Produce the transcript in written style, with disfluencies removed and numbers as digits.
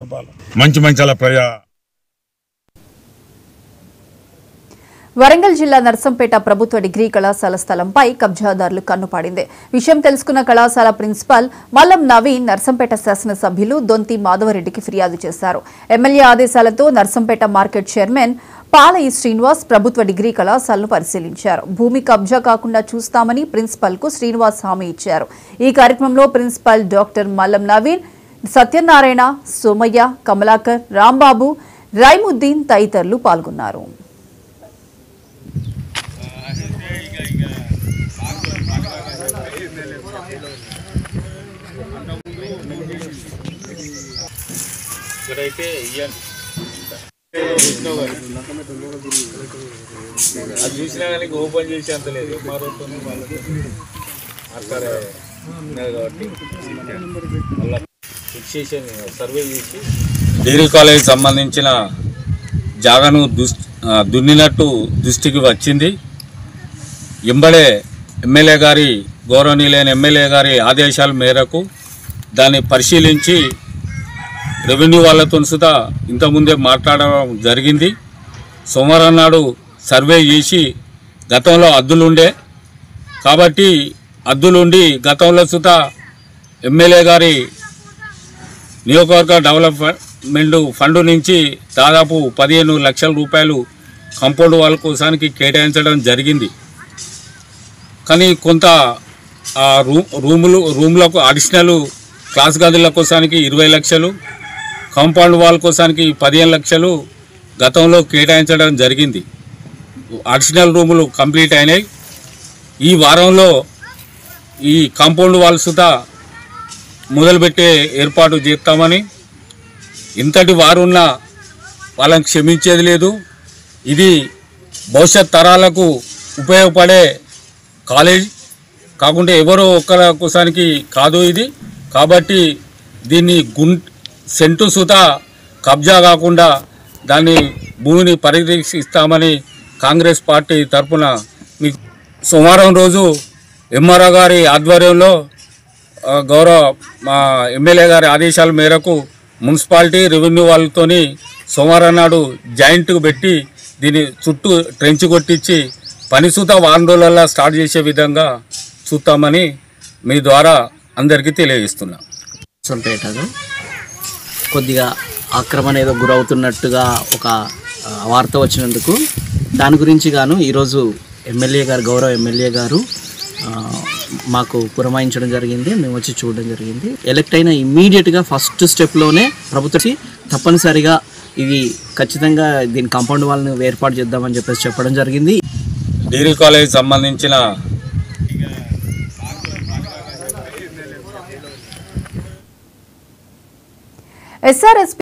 మంచి మంచాల ప్రజా వరంగల్ జిల్లా నర్సంపేట ప్రభుత్వ డిగ్రీ కళాశాల స్థలంపై కబ్జాదారులు కన్నుపాడింది. విషయం తెలుసుకున్న కళాశాల ప్రిన్సిపల్ మల్లం నవీన్ నర్సంపేట శాసనసభ్యులు దొంతి మాధవరెడ్డికి ఫిర్యాదు చేశారు. ఎమ్మెల్యే ఆదేశాలతో నర్సంపేట మార్కెట్ చైర్మన్ పాలయి శ్రీనివాస్ ప్రభుత్వ డిగ్రీ కళాశాలను పరిశీలించారు. భూమి కబ్జా కాకుండా చూస్తామని ప్రిన్సిపల్ కు శ్రీనివాస్ హామీ ఇచ్చారు. ఈ కార్యక్రమంలో ప్రిన్సిపల్ డాక్టర్ మల్లం నవీన్, సత్యనారాయణ, సోమయ్య, కమలాకర్, రాంబాబు, రైముద్దీన్ తదితరులు పాల్గొన్నారు. అది చూసినా కానీ ఓపెన్ చేసి అంత లేదు కాబట్టి ఫిక్సేషన్ సర్వే చేసి డిగ్రీ కాలేజ్ సంబంధించిన జాగాను దున్నినట్టు దృష్టికి వచ్చింది. ఎంబడే ఎమ్మెల్యే గారి గౌరవనీయులైన ఎమ్మెల్యే గారి ఆదేశాల మేరకు దాన్ని పరిశీలించి రెవెన్యూ వాళ్ళతో సుతా ఇంతకుముందే మాట్లాడడం జరిగింది. సోమవారం నాడు సర్వే చేసి గతంలో అద్దులుండే కాబట్టి అద్దులుండి గతంలో సుతా ఎమ్మెల్యే గారి నియోజకవర్గ డెవలప్మెంట్ ఫండ్ నుంచి దాదాపు 15 లక్షల రూపాయలు కాంపౌండ్ వాళ్ళ కోసానికి కేటాయించడం జరిగింది. కానీ కొంత ఆ రూములకు అడిషనల్ క్లాస్ గదుల కోసానికి 20 లక్షలు, కాంపౌండ్ వాల్ కోసానికి 15 లక్షలు గతంలో కేటాయించడం జరిగింది. అడిషనల్ రూములు కంప్లీట్ అయినాయి. ఈ వారంలో ఈ కాంపౌండ్ వాల్ సుతా మొదలుపెట్టే ఏర్పాటు చేస్తామని, ఇంతటి వారున్నా వాళ్ళని క్షమించేది లేదు. ఇది భవిష్యత్ తరాలకు ఉపయోగపడే కాలేజ్ కాకుండా ఎవరో ఒక్కరి కోసానికి కాదు ఇది. కాబట్టి దీన్ని సెంటు సుతా కబ్జా కాకుండా దాన్ని భూమిని పరిరక్షిస్తామని కాంగ్రెస్ పార్టీ తరఫున మీకు సోమవారం రోజు ఎంఆర్ఓ గారి ఆధ్వర్యంలో గౌరవ మా ఎమ్మెల్యే గారి ఆదేశాల మేరకు మున్సిపాలిటీ రెవెన్యూ వాళ్ళతోని సోమవారం నాడు జాయింట్కు పెట్టి దీన్ని చుట్టూ ట్రెంచ్ కొట్టించి పని సుతా వారం రోజులలో స్టార్ట్ చేసే విధంగా చూస్తామని మీ ద్వారా అందరికీ తెలియజేస్తున్నాం. నర్సంపేటలో కొద్దిగా ఆక్రమణ ఏదో గురవుతున్నట్టుగా ఒక వార్త వచ్చినందుకు దాని గురించి గాను ఈరోజు ఎమ్మెల్యే గారు, గౌరవ ఎమ్మెల్యే గారు మాకు పురమాయించడం జరిగింది. మేము వచ్చి చూడడం జరిగింది. ఎలక్ట్ అయిన ఇమ్మీడియట్గా ఫస్ట్ స్టెప్లోనే ప్రభుత్వం తప్పనిసరిగా ఇది ఖచ్చితంగా దీని కాంపౌండ్ వాళ్ళని ఏర్పాటు చేద్దామని చెప్పేసి చెప్పడం జరిగింది. డిగ్రీ కాలేజ్ సంబంధించిన SRSP